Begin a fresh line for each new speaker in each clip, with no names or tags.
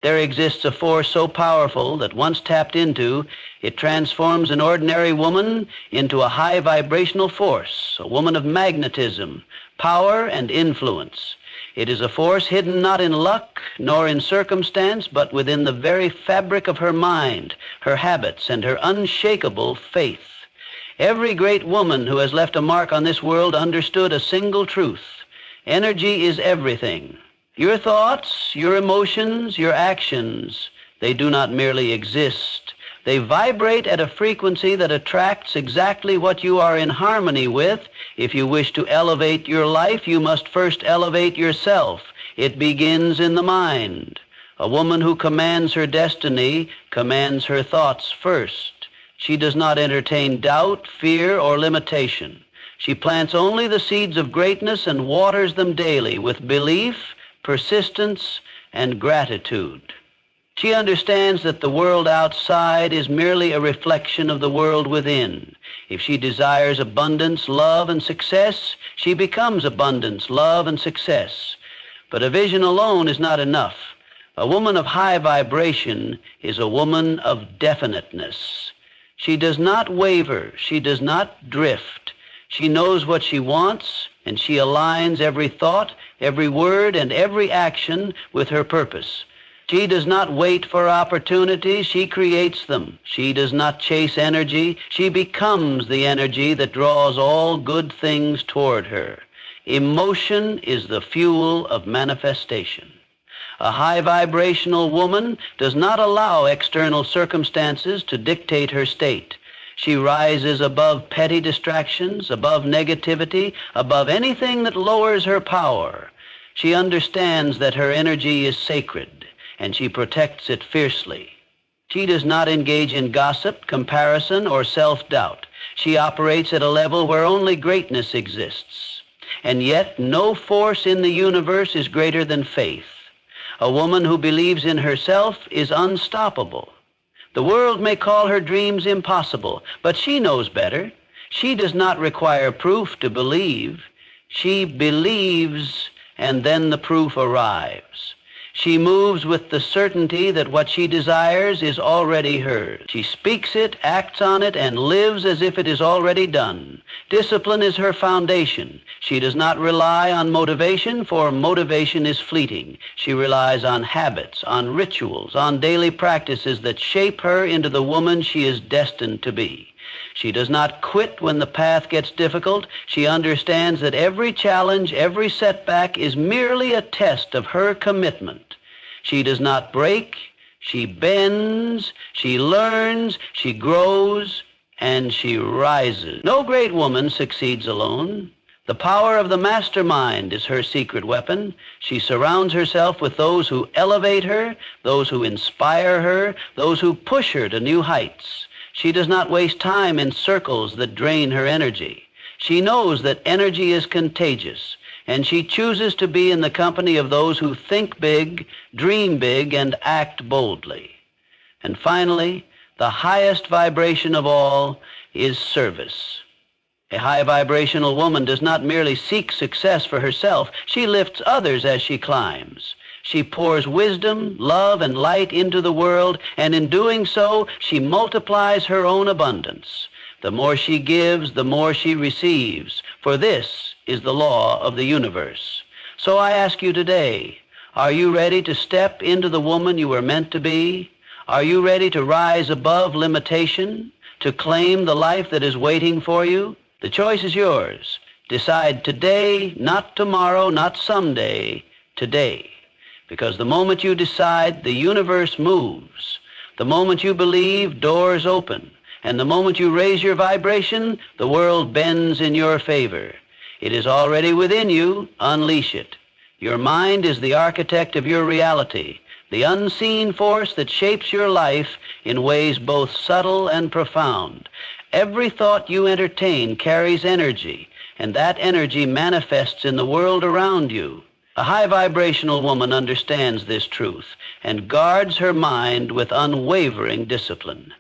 There exists a force so powerful that once tapped into, it transforms an ordinary woman into a high vibrational force, a woman of magnetism, power, and influence. It is a force hidden not in luck nor in circumstance, but within the very fabric of her mind, her habits, and her unshakable faith. Every great woman who has left a mark on this world understood a single truth. Energy is everything. Your thoughts, your emotions, your actions, they do not merely exist. They vibrate at a frequency that attracts exactly what you are in harmony with. If you wish to elevate your life, you must first elevate yourself. It begins in the mind. A woman who commands her destiny commands her thoughts first. She does not entertain doubt, fear, or limitation. She plants only the seeds of greatness and waters them daily with belief, persistence, and gratitude. She understands that the world outside is merely a reflection of the world within. If she desires abundance, love, and success, she becomes abundance, love, and success. But a vision alone is not enough. A woman of high vibration is a woman of definiteness. She does not waver. She does not drift. She knows what she wants, and she aligns every thought, every word, and every action with her purpose. She does not wait for opportunities, she creates them. She does not chase energy, she becomes the energy that draws all good things toward her. Emotion is the fuel of manifestation. A high vibrational woman does not allow external circumstances to dictate her state. She rises above petty distractions, above negativity, above anything that lowers her power. She understands that her energy is sacred, and she protects it fiercely. She does not engage in gossip, comparison, or self-doubt. She operates at a level where only greatness exists. And yet, no force in the universe is greater than faith. A woman who believes in herself is unstoppable. The world may call her dreams impossible, but she knows better. She does not require proof to believe. She believes, and then the proof arrives. She moves with the certainty that what she desires is already hers. She speaks it, acts on it, and lives as if it is already done. Discipline is her foundation. She does not rely on motivation, for motivation is fleeting. She relies on habits, on rituals, on daily practices that shape her into the woman she is destined to be. She does not quit when the path gets difficult. She understands that every challenge, every setback is merely a test of her commitment. She does not break. She bends. She learns. She grows. And she rises. No great woman succeeds alone. The power of the mastermind is her secret weapon. She surrounds herself with those who elevate her, those who inspire her, those who push her to new heights. She does not waste time in circles that drain her energy. She knows that energy is contagious, and she chooses to be in the company of those who think big, dream big, and act boldly. And finally, the highest vibration of all is service. A high vibrational woman does not merely seek success for herself. She lifts others as she climbs. She pours wisdom, love, and light into the world, and in doing so, she multiplies her own abundance. The more she gives, the more she receives, for this is the law of the universe. So I ask you today, are you ready to step into the woman you were meant to be? Are you ready to rise above limitation, to claim the life that is waiting for you? The choice is yours. Decide today, not tomorrow, not someday, today. Because the moment you decide, the universe moves. The moment you believe, doors open. And the moment you raise your vibration, the world bends in your favor. It is already within you. Unleash it. Your mind is the architect of your reality, the unseen force that shapes your life in ways both subtle and profound. Every thought you entertain carries energy, and that energy manifests in the world around you. A high vibrational woman understands this truth and guards her mind with unwavering discipline.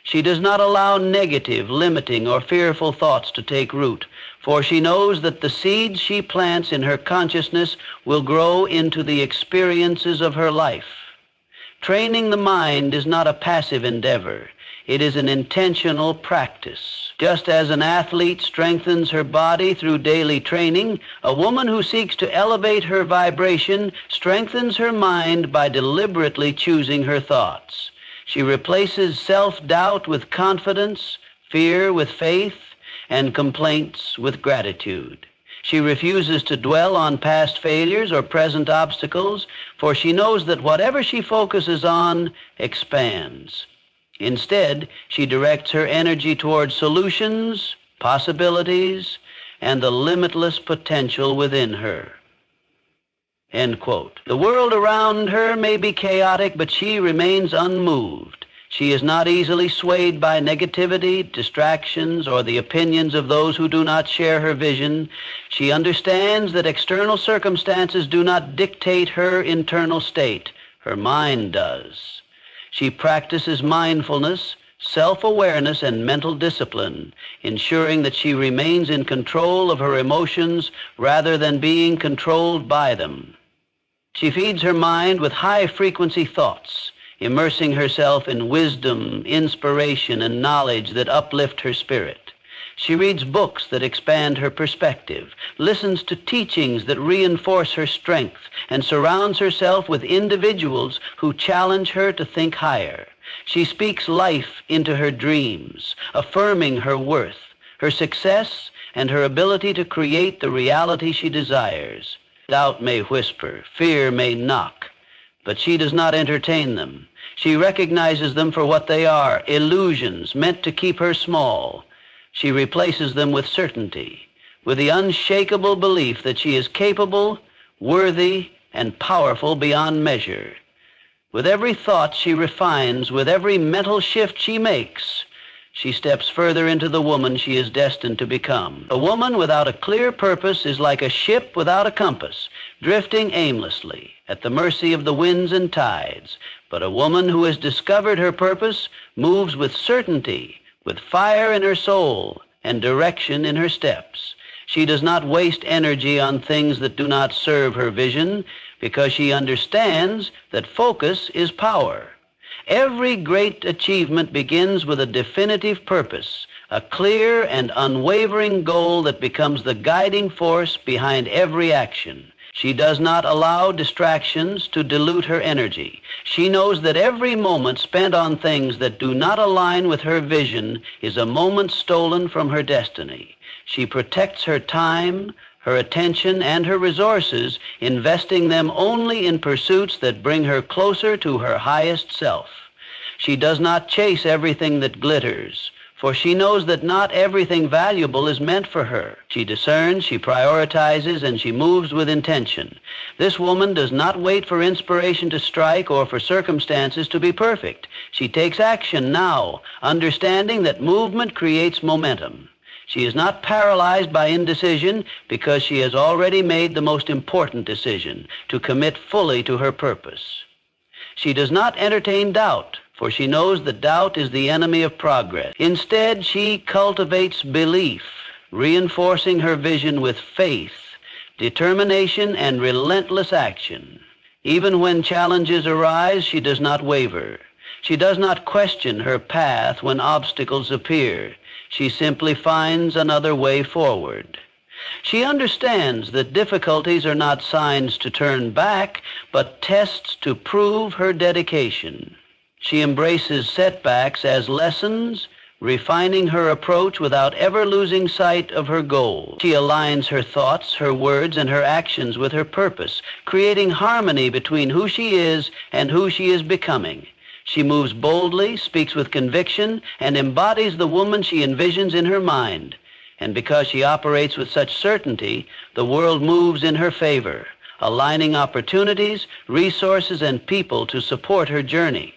She does not allow negative, limiting, or fearful thoughts to take root, for she knows that the seeds she plants in her consciousness will grow into the experiences of her life. training the mind is not a passive endeavor. It is an intentional practice. Just as an athlete strengthens her body through daily training, a woman who seeks to elevate her vibration strengthens her mind by deliberately choosing her thoughts. She replaces self-doubt with confidence, fear with faith, and complaints with gratitude. She refuses to dwell on past failures or present obstacles, for she knows that whatever she focuses on expands. Instead, she directs her energy toward solutions, possibilities, and the limitless potential within her. End quote. The world around her may be chaotic, but she remains unmoved. She is not easily swayed by negativity, distractions, or the opinions of those who do not share her vision. She understands that external circumstances do not dictate her internal state. Her mind does. She practices mindfulness, self-awareness, and mental discipline, ensuring that she remains in control of her emotions rather than being controlled by them. She feeds her mind with high-frequency thoughts, immersing herself in wisdom, inspiration, and knowledge that uplift her spirit. She reads books that expand her perspective, listens to teachings that reinforce her strength, and surrounds herself with individuals who challenge her to think higher. She speaks life into her dreams, affirming her worth, her success, and her ability to create the reality she desires. Doubt may whisper, fear may knock, but she does not entertain them. She recognizes them for what they are, illusions meant to keep her small. She replaces them with certainty, with the unshakable belief that she is capable, worthy, and powerful beyond measure. With every thought she refines, with every mental shift she makes, she steps further into the woman she is destined to become. A woman without a clear purpose is like a ship without a compass, drifting aimlessly at the mercy of the winds and tides. But a woman who has discovered her purpose moves with certainty, with fire in her soul and direction in her steps. She does not waste energy on things that do not serve her vision, because she understands that focus is power. Every great achievement begins with a definitive purpose, a clear and unwavering goal that becomes the guiding force behind every action. She does not allow distractions to dilute her energy. She knows that every moment spent on things that do not align with her vision is a moment stolen from her destiny. She protects her time, her attention, and her resources, investing them only in pursuits that bring her closer to her highest self. She does not chase everything that glitters, for she knows that not everything valuable is meant for her. She discerns, she prioritizes, and she moves with intention. This woman does not wait for inspiration to strike or for circumstances to be perfect. She takes action now, understanding that movement creates momentum. She is not paralyzed by indecision because she has already made the most important decision, to commit fully to her purpose. She does not entertain doubt, for she knows that doubt is the enemy of progress. Instead, she cultivates belief, reinforcing her vision with faith, determination, and relentless action. Even when challenges arise, she does not waver. She does not question her path when obstacles appear. She simply finds another way forward. She understands that difficulties are not signs to turn back, but tests to prove her dedication. She embraces setbacks as lessons, refining her approach without ever losing sight of her goal. She aligns her thoughts, her words, and her actions with her purpose, creating harmony between who she is and who she is becoming. She moves boldly, speaks with conviction, and embodies the woman she envisions in her mind. And because she operates with such certainty, the world moves in her favor, aligning opportunities, resources, and people to support her journey.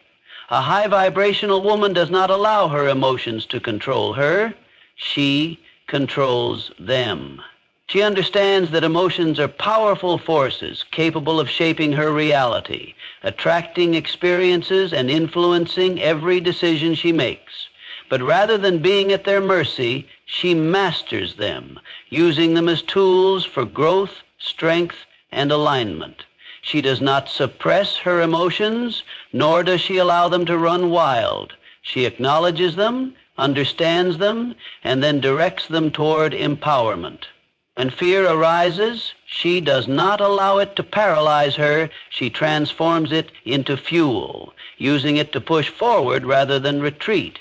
A high-vibrational woman does not allow her emotions to control her. She controls them. She understands that emotions are powerful forces capable of shaping her reality, attracting experiences and influencing every decision she makes. But rather than being at their mercy, she masters them, using them as tools for growth, strength, and alignment. She does not suppress her emotions, nor does she allow them to run wild. She acknowledges them, understands them, and then directs them toward empowerment. When fear arises, she does not allow it to paralyze her. She transforms it into fuel, using it to push forward rather than retreat.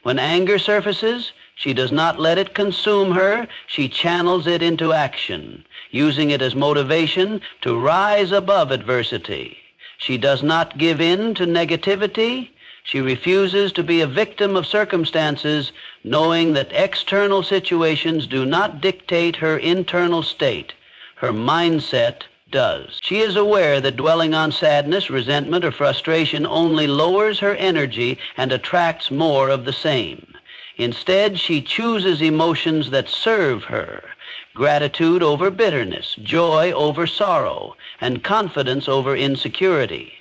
When anger surfaces, she does not let it consume her. She channels it into action, using it as motivation to rise above adversity. She does not give in to negativity. She refuses to be a victim of circumstances, knowing that external situations do not dictate her internal state. Her mindset does. She is aware that dwelling on sadness, resentment, or frustration only lowers her energy and attracts more of the same. Instead, she chooses emotions that serve her: gratitude over bitterness, joy over sorrow, and confidence over insecurity.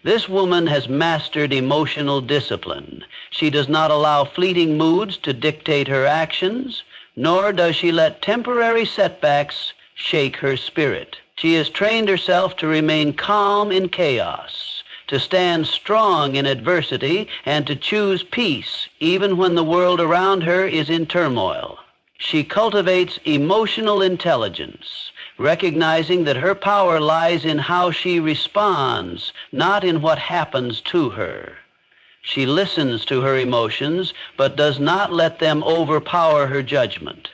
This woman has mastered emotional discipline. She does not allow fleeting moods to dictate her actions, nor does she let temporary setbacks shake her spirit. She has trained herself to remain calm in chaos, to stand strong in adversity, and to choose peace even when the world around her is in turmoil. She cultivates emotional intelligence, recognizing that her power lies in how she responds, not in what happens to her. She listens to her emotions, but does not let them overpower her judgment.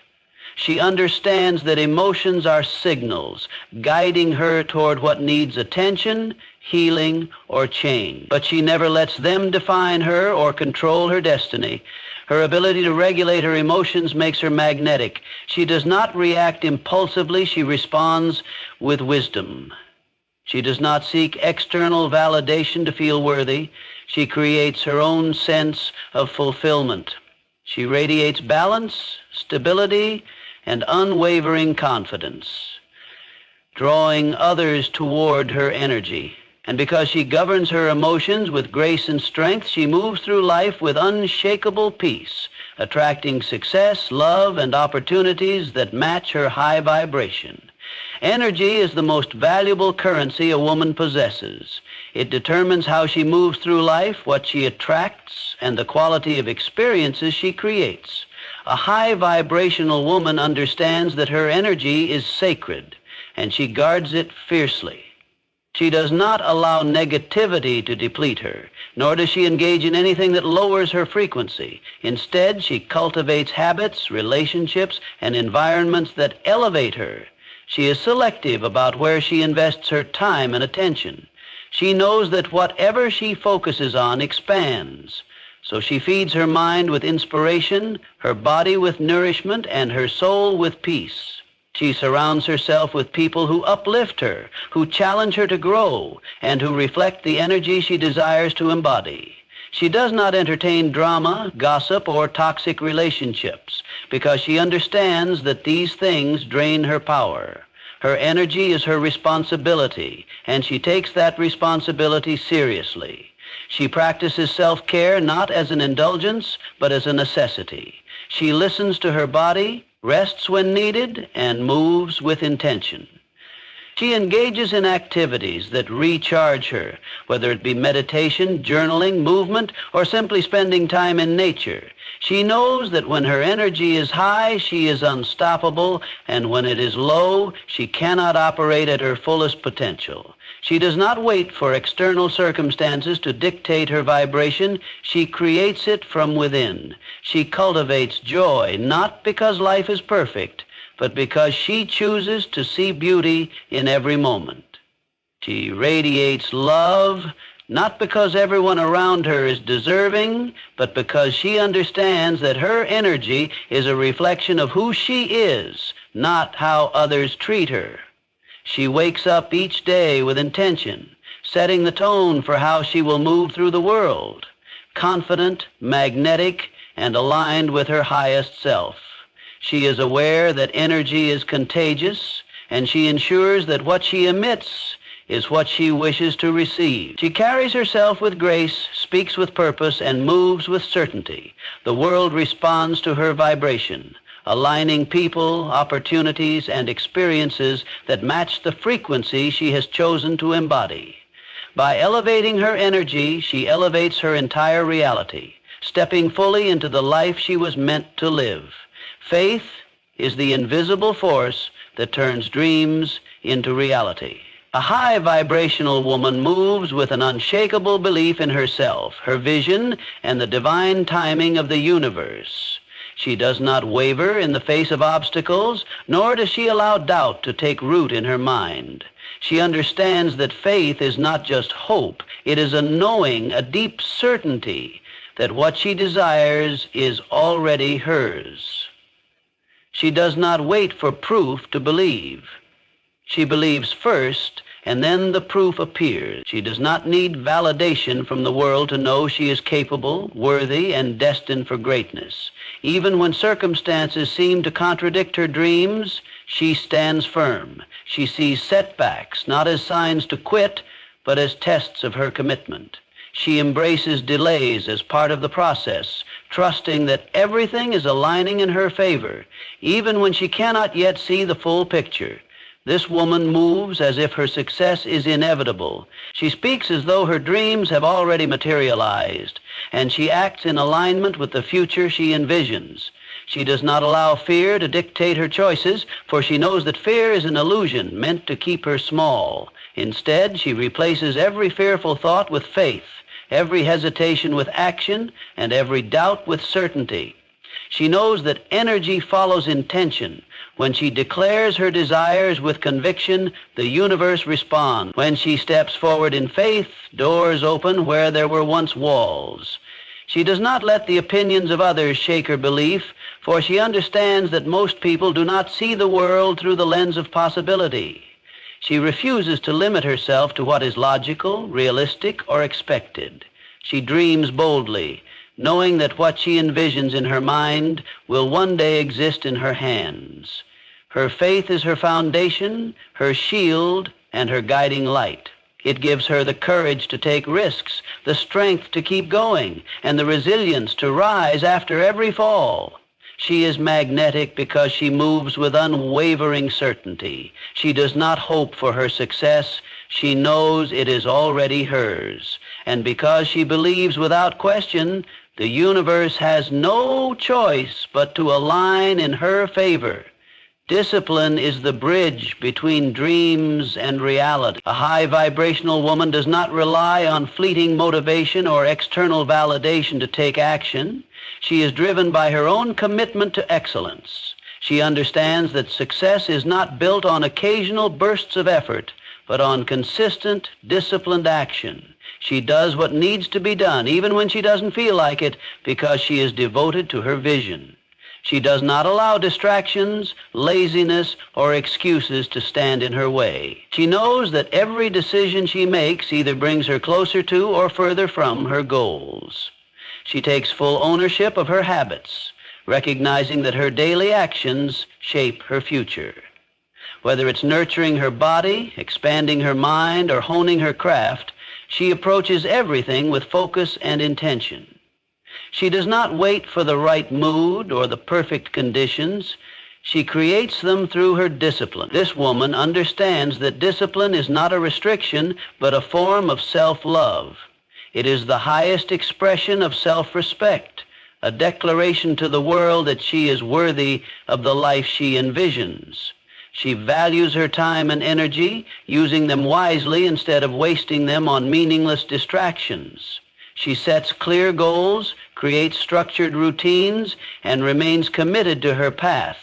She understands that emotions are signals, guiding her toward what needs attention, healing, or change. But she never lets them define her or control her destiny. Her ability to regulate her emotions makes her magnetic. She does not react impulsively. She responds with wisdom. She does not seek external validation to feel worthy. She creates her own sense of fulfillment. She radiates balance, stability, and unwavering confidence, drawing others toward her energy. And because she governs her emotions with grace and strength, she moves through life with unshakable peace, attracting success, love, and opportunities that match her high vibration. Energy is the most valuable currency a woman possesses. It determines how she moves through life, what she attracts, and the quality of experiences she creates. A high vibrational woman understands that her energy is sacred, and she guards it fiercely. She does not allow negativity to deplete her, nor does she engage in anything that lowers her frequency. Instead, she cultivates habits, relationships, and environments that elevate her. She is selective about where she invests her time and attention. She knows that whatever she focuses on expands. So she feeds her mind with inspiration, her body with nourishment, and her soul with peace. She surrounds herself with people who uplift her, who challenge her to grow, and who reflect the energy she desires to embody. She does not entertain drama, gossip, or toxic relationships because she understands that these things drain her power. Her energy is her responsibility, and she takes that responsibility seriously. She practices self-care not as an indulgence, but as a necessity. She listens to her body, rests when needed, and moves with intention. She engages in activities that recharge her, whether it be meditation, journaling, movement, or simply spending time in nature. She knows that when her energy is high, she is unstoppable, and when it is low, she cannot operate at her fullest potential. She does not wait for external circumstances to dictate her vibration. She creates it from within. She cultivates joy, not because life is perfect, but because she chooses to see beauty in every moment. She radiates love, not because everyone around her is deserving, but because she understands that her energy is a reflection of who she is, not how others treat her. She wakes up each day with intention, setting the tone for how she will move through the world, confident, magnetic, and aligned with her highest self. She is aware that energy is contagious, and she ensures that what she emits is what she wishes to receive. She carries herself with grace, speaks with purpose, and moves with certainty. The world responds to her vibration, aligning people, opportunities, and experiences that match the frequency she has chosen to embody. By elevating her energy, she elevates her entire reality, stepping fully into the life she was meant to live. Faith is the invisible force that turns dreams into reality. A high-vibrational woman moves with an unshakable belief in herself, her vision, and the divine timing of the universe. She does not waver in the face of obstacles, nor does she allow doubt to take root in her mind. She understands that faith is not just hope, it is a knowing, a deep certainty that what she desires is already hers. She does not wait for proof to believe. She believes first, and then the proof appears. She does not need validation from the world to know she is capable, worthy, and destined for greatness. Even when circumstances seem to contradict her dreams, she stands firm. She sees setbacks not as signs to quit, but as tests of her commitment. She embraces delays as part of the process, trusting that everything is aligning in her favor, even when she cannot yet see the full picture. This woman moves as if her success is inevitable. She speaks as though her dreams have already materialized, and she acts in alignment with the future she envisions. She does not allow fear to dictate her choices, for she knows that fear is an illusion meant to keep her small. Instead, she replaces every fearful thought with faith, every hesitation with action, and every doubt with certainty. She knows that energy follows intention. When she declares her desires with conviction, the universe responds. When she steps forward in faith, doors open where there were once walls. She does not let the opinions of others shake her belief, for she understands that most people do not see the world through the lens of possibility. She refuses to limit herself to what is logical, realistic, or expected. She dreams boldly, knowing that what she envisions in her mind will one day exist in her hands. Her faith is her foundation, her shield, and her guiding light. It gives her the courage to take risks, the strength to keep going, and the resilience to rise after every fall. She is magnetic because she moves with unwavering certainty. She does not hope for her success. She knows it is already hers. And because she believes without question, the universe has no choice but to align in her favor. Discipline is the bridge between dreams and reality. A high-vibrational woman does not rely on fleeting motivation or external validation to take action. She is driven by her own commitment to excellence. She understands that success is not built on occasional bursts of effort, but on consistent, disciplined action. She does what needs to be done, even when she doesn't feel like it, because she is devoted to her vision. She does not allow distractions, laziness, or excuses to stand in her way. She knows that every decision she makes either brings her closer to or further from her goals. She takes full ownership of her habits, recognizing that her daily actions shape her future. Whether it's nurturing her body, expanding her mind, or honing her craft, she approaches everything with focus and intention. She does not wait for the right mood or the perfect conditions. She creates them through her discipline. This woman understands that discipline is not a restriction, but a form of self-love. It is the highest expression of self-respect, a declaration to the world that she is worthy of the life she envisions. She values her time and energy, using them wisely instead of wasting them on meaningless distractions. She sets clear goals, creates structured routines, and remains committed to her path,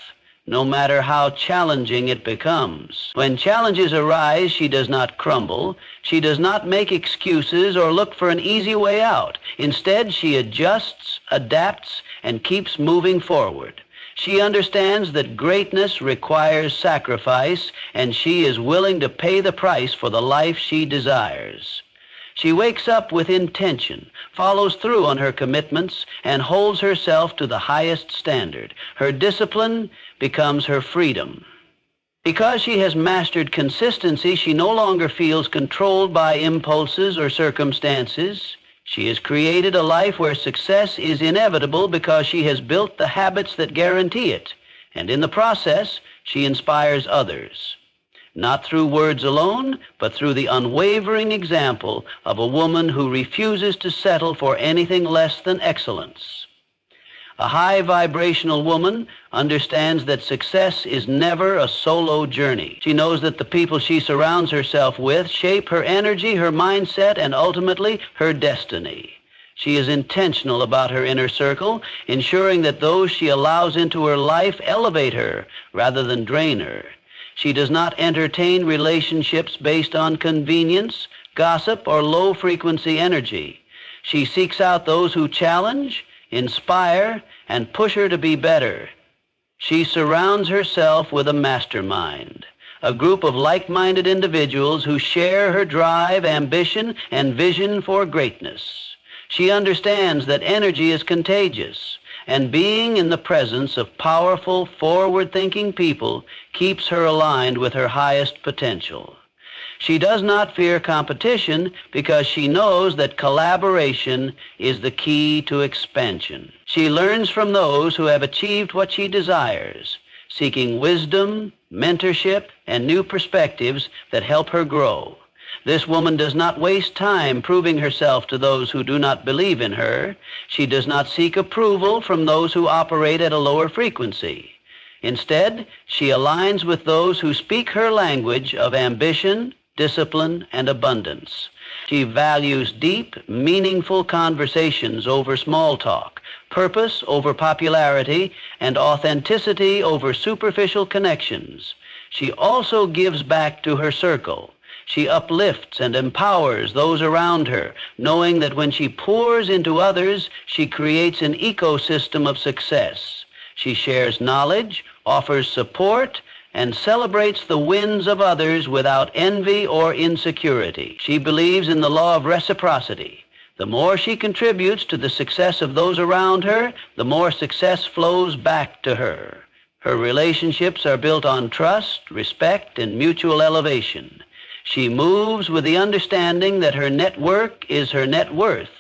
no matter how challenging it becomes. When challenges arise, she does not crumble. She does not make excuses or look for an easy way out. Instead, she adjusts, adapts, and keeps moving forward. She understands that greatness requires sacrifice, and she is willing to pay the price for the life she desires. She wakes up with intention, follows through on her commitments, and holds herself to the highest standard. Her discipline becomes her freedom. Because she has mastered consistency, she no longer feels controlled by impulses or circumstances. She has created a life where success is inevitable because she has built the habits that guarantee it, and in the process, she inspires others. not through words alone, but through the unwavering example of a woman who refuses to settle for anything less than excellence. A high-vibrational woman understands that success is never a solo journey. She knows that the people she surrounds herself with shape her energy, her mindset, and ultimately her destiny. She is intentional about her inner circle, ensuring that those she allows into her life elevate her rather than drain her. She does not entertain relationships based on convenience, gossip, or low-frequency energy. She seeks out those who challenge, inspire, and push her to be better. She surrounds herself with a mastermind, a group of like-minded individuals who share her drive, ambition, and vision for greatness. She understands that energy is contagious, and being in the presence of powerful, forward-thinking people keeps her aligned with her highest potential. She does not fear competition because she knows that collaboration is the key to expansion. She learns from those who have achieved what she desires, seeking wisdom, mentorship, and new perspectives that help her grow. This woman does not waste time proving herself to those who do not believe in her. She does not seek approval from those who operate at a lower frequency. Instead, she aligns with those who speak her language of ambition, discipline, and abundance. She values deep, meaningful conversations over small talk, purpose over popularity, and authenticity over superficial connections. She also gives back to her circle. She uplifts and empowers those around her, knowing that when she pours into others, she creates an ecosystem of success. She shares knowledge, offers support, and celebrates the wins of others without envy or insecurity. She believes in the law of reciprocity. The more she contributes to the success of those around her, the more success flows back to her. Her relationships are built on trust, respect, and mutual elevation. She moves with the understanding that her network is her net worth,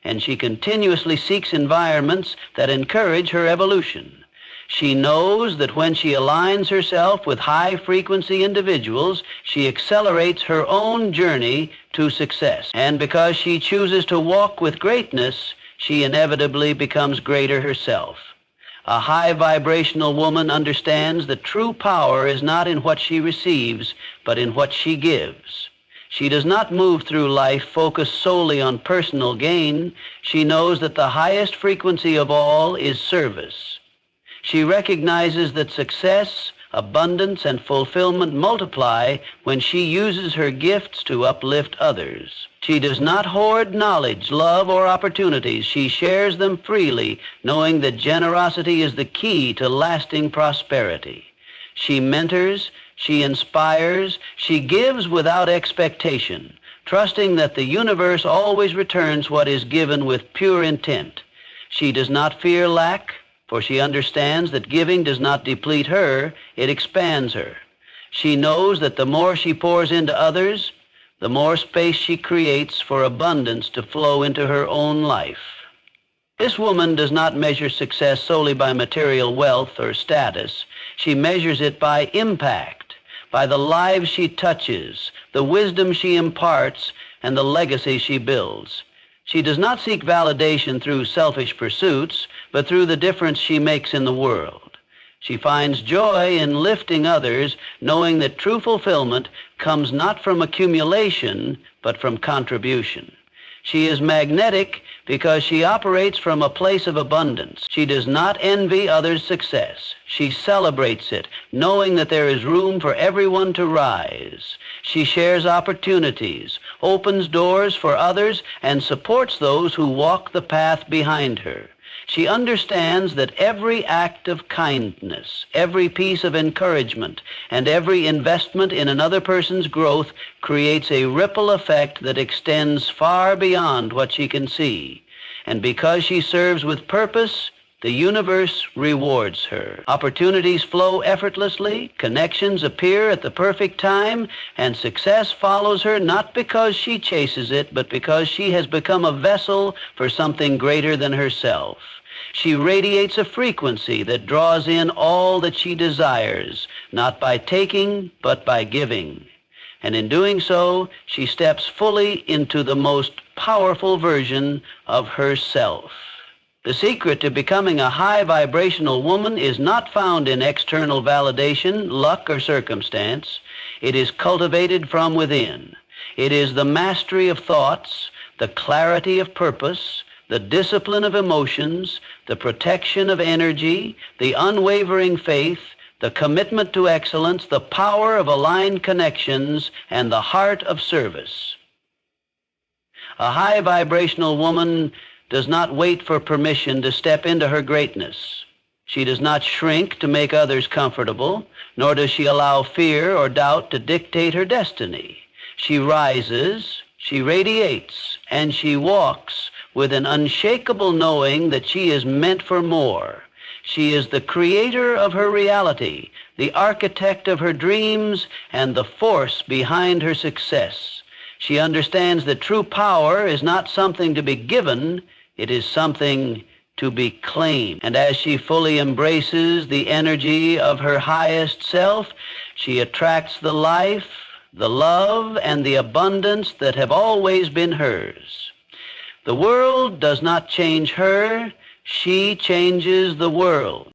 and she continuously seeks environments that encourage her evolution. She knows that when she aligns herself with high-frequency individuals, she accelerates her own journey to success. And because she chooses to walk with greatness, she inevitably becomes greater herself. A high-vibrational woman understands that true power is not in what she receives, but in what she gives. She does not move through life focused solely on personal gain. She knows that the highest frequency of all is service. She recognizes that success, abundance, and fulfillment multiply when she uses her gifts to uplift others. She does not hoard knowledge, love, or opportunities. She shares them freely, knowing that generosity is the key to lasting prosperity. She mentors, she inspires, she gives without expectation, trusting that the universe always returns what is given with pure intent. She does not fear lack, for she understands that giving does not deplete her, it expands her. She knows that the more she pours into others, the more space she creates for abundance to flow into her own life. This woman does not measure success solely by material wealth or status. She measures it by impact, by the lives she touches, the wisdom she imparts, and the legacy she builds. She does not seek validation through selfish pursuits, but through the difference she makes in the world. She finds joy in lifting others, knowing that true fulfillment comes not from accumulation, but from contribution. She is magnetic because she operates from a place of abundance. She does not envy others' success. She celebrates it, knowing that there is room for everyone to rise. She shares opportunities, opens doors for others, and supports those who walk the path behind her. She understands that every act of kindness, every piece of encouragement, and every investment in another person's growth creates a ripple effect that extends far beyond what she can see. And because she serves with purpose, the universe rewards her. Opportunities flow effortlessly, connections appear at the perfect time, and success follows her not because she chases it, but because she has become a vessel for something greater than herself. She radiates a frequency that draws in all that she desires, not by taking, but by giving. And in doing so, she steps fully into the most powerful version of herself. The secret to becoming a high vibrational woman is not found in external validation, luck, or circumstance. It is cultivated from within. It is the mastery of thoughts, the clarity of purpose, the discipline of emotions, the protection of energy, the unwavering faith, the commitment to excellence, the power of aligned connections, and the heart of service. A high vibrational woman does not wait for permission to step into her greatness. She does not shrink to make others comfortable, nor does she allow fear or doubt to dictate her destiny. She rises, she radiates, and she walks with an unshakable knowing that she is meant for more. She is the creator of her reality, the architect of her dreams, and the force behind her success. She understands that true power is not something to be given, it is something to be claimed. And as she fully embraces the energy of her highest self, she attracts the life, the love, and the abundance that have always been hers. The world does not change her, she changes the world.